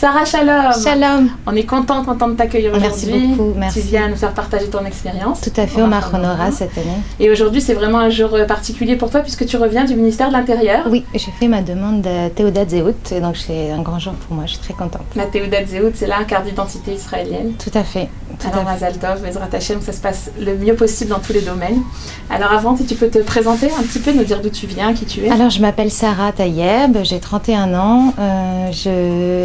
Sarah, shalom. Shalom. On est content de t'accueillir aujourd'hui. Merci beaucoup. Merci. Tu viens nous faire partager ton expérience. Tout à fait, au Mar Honora cette année. Et aujourd'hui, c'est vraiment un jour particulier pour toi puisque tu reviens du ministère de l'Intérieur. Oui, j'ai fait ma demande de Théodat Zéhout et donc c'est un grand jour pour moi, je suis très contente. La Théodat Zéhout, c'est la carte d'identité israélienne. Tout à fait. Alors, Mazal Tov, Bezrat Hashem, ça se passe le mieux possible dans tous les domaines. Alors avant, si tu peux te présenter un petit peu, nous dire d'où tu viens, qui tu es. Alors, je m'appelle Sarah Tayeb, j'ai 31 ans.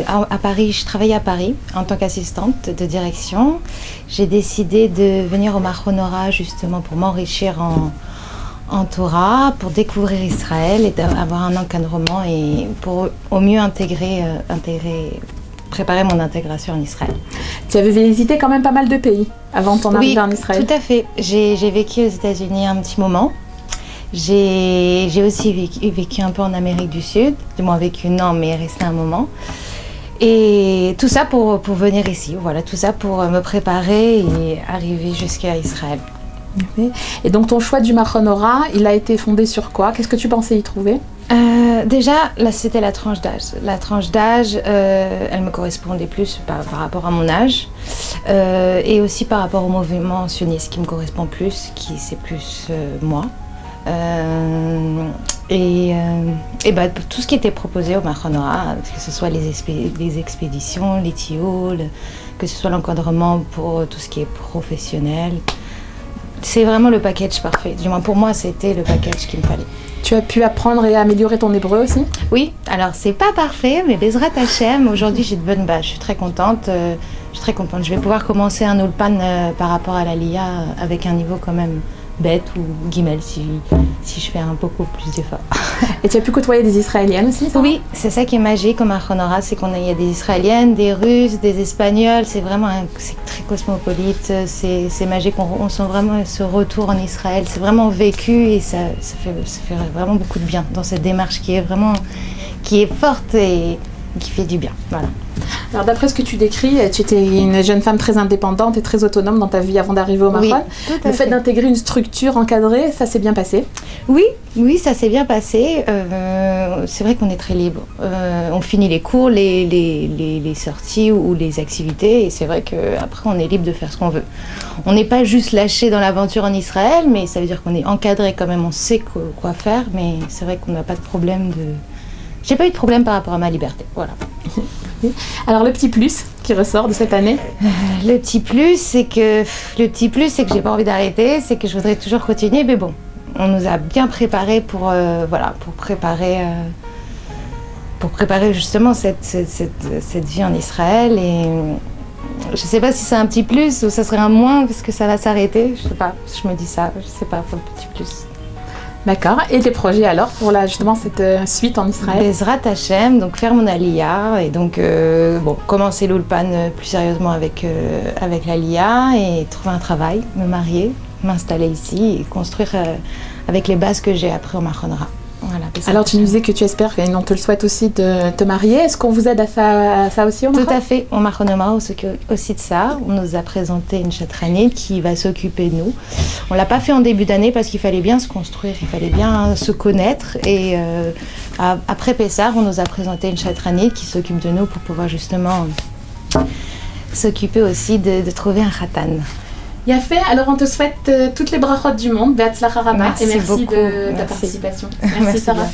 À Paris, je travaille à Paris en tant qu'assistante de direction. J'ai décidé de venir au Mar Honora justement pour m'enrichir en Torah, pour découvrir Israël et d'avoir un encadrement et pour au mieux préparer mon intégration en Israël. Tu avais visité quand même pas mal de pays avant ton arrivée en Israël. Oui, tout à fait. J'ai vécu aux États-Unis un petit moment. J'ai aussi vécu un peu en Amérique du Sud, du moins vécu non, mais resté un moment. Et tout ça pour venir ici, voilà, tout ça pour me préparer et arriver jusqu'à Israël. Et donc ton choix du Mar Honora, il a été fondé sur quoi? Qu'est-ce que tu pensais y trouver? Déjà, là, c'était la tranche d'âge. La tranche d'âge, elle me correspondait plus par rapport à mon âge et aussi par rapport au mouvement sioniste qui me correspond plus, qui c'est plus moi. Tout ce qui était proposé au Mar Honora, que ce soit les expéditions, les TIO, que ce soit l'encadrement pour tout ce qui est professionnel, c'est vraiment le package parfait. Du moins pour moi, c'était le package qu'il me fallait. Tu as pu apprendre et améliorer ton hébreu aussi? Oui, alors c'est pas parfait, mais Bezrat Hashem, aujourd'hui j'ai de bonnes bases, je suis très contente. Je vais pouvoir commencer un ulpan par rapport à l'Aliyah avec un niveau quand même bête ou guimel si je fais un beaucoup plus d'efforts. Et tu as pu côtoyer des Israéliennes aussi, ça? Oui, c'est ça qui est magique au Mar Honora, c'est qu'il y a des Israéliennes, des Russes, des Espagnols, c'est vraiment c'est très cosmopolite, c'est magique, on sent vraiment ce retour en Israël, c'est vraiment vécu et ça fait vraiment beaucoup de bien dans cette démarche qui est forte et qui fait du bien, voilà. Alors d'après ce que tu décris, tu étais une jeune femme très indépendante et très autonome dans ta vie avant d'arriver au Maroc. Oui, le fait d'intégrer une structure encadrée, ça s'est bien passé? Oui, ça s'est bien passé. C'est vrai qu'on est très libre. On finit les cours, les sorties ou les activités et c'est vrai qu'après on est libre de faire ce qu'on veut. On n'est pas juste lâché dans l'aventure en Israël, mais ça veut dire qu'on est encadré quand même, on sait quoi faire, mais c'est vrai qu'on n'a pas de problème de... J'ai pas eu de problème par rapport à ma liberté, voilà. Alors le petit plus qui ressort de cette année? Le petit plus, c'est que j'ai pas envie d'arrêter, c'est que je voudrais toujours continuer, mais bon, on nous a bien préparé pour préparer justement cette vie en Israël et je sais pas si c'est un petit plus ou ça serait un moins parce que ça va s'arrêter, je sais pas, je me dis ça, je sais pas, pour le petit plus. D'accord. Et tes projets alors pour justement cette suite en Israël? Bezrat Hashem, donc faire mon aliyah et donc commencer l'ulpan plus sérieusement avec l'aliyah et trouver un travail, me marier, m'installer ici et construire avec les bases que j'ai appris au Mar Honora. Voilà, alors tu nous disais que tu espères, et on te le souhaite aussi, de te marier. Est-ce qu'on vous aide à ça aussi au Maroc? Tout à fait, au Mar Honora on s'occupe aussi de ça. On nous a présenté une chatranite qui va s'occuper de nous. On ne l'a pas fait en début d'année parce qu'il fallait bien se construire, il fallait bien se connaître. Et après Pessah, on nous a présenté une chatranite qui s'occupe de nous pour pouvoir justement s'occuper aussi de trouver un khatan. Yafé, alors on te souhaite toutes les brachot du monde, Be'atzlacha Rabba, et merci beaucoup. de ta participation. Merci Sarah.